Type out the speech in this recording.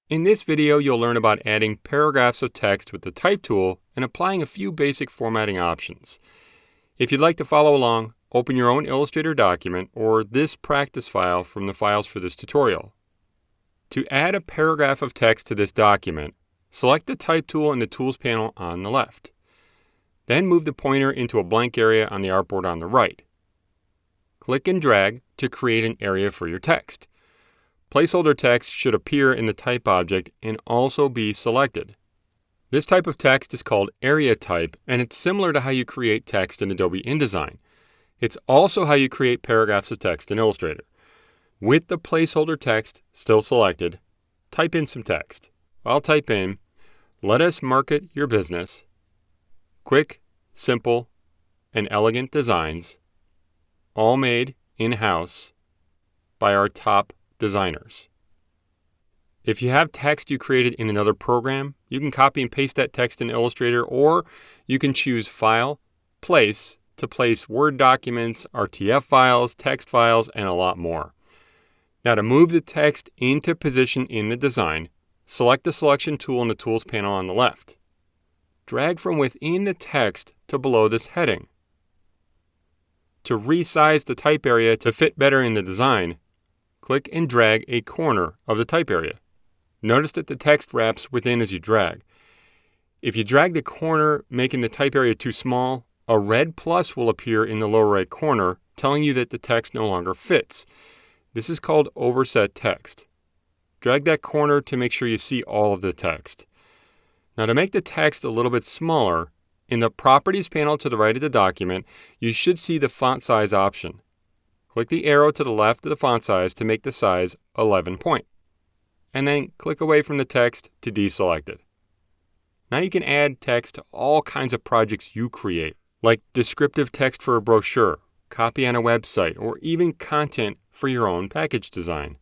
In this video, you'll learn about adding paragraphs of text with the Type tool and applying a few basic formatting options. If you'd like to follow along, open your own Illustrator document or this practice file from the files for this tutorial. To add a paragraph of text to this document, select the Type tool in the Tools panel on the left. Then move the pointer into a blank area on the artboard on the right. Click and drag to create an area for your text. Placeholder text should appear in the type object and also be selected. This type of text is called area type, and it's similar to how you create text in Adobe InDesign. It's also how you create paragraphs of text in Illustrator. With the placeholder text still selected, type in some text. I'll type in, "Let us market your business. Quick, simple, and elegant designs, all made in-house by our top designers." If you have text you created in another program, you can copy and paste that text in Illustrator, or you can choose File, Place to place Word documents, RTF files, text files, and a lot more. Now to move the text into position in the design, select the Selection tool in the Tools panel on the left. Drag from within the text to below this heading. To resize the type area to fit better in the design, click and drag a corner of the type area. Notice that the text wraps within as you drag. If you drag the corner, making the type area too small, a red plus will appear in the lower right corner, telling you that the text no longer fits. This is called overset text. Drag that corner to make sure you see all of the text. Now to make the text a little bit smaller, in the Properties panel to the right of the document, you should see the font size option. Click the arrow to the left of the font size to make the size 11 point. And then click away from the text to deselect it. Now you can add text to all kinds of projects you create, like descriptive text for a brochure, copy on a website, or even content for your own package design.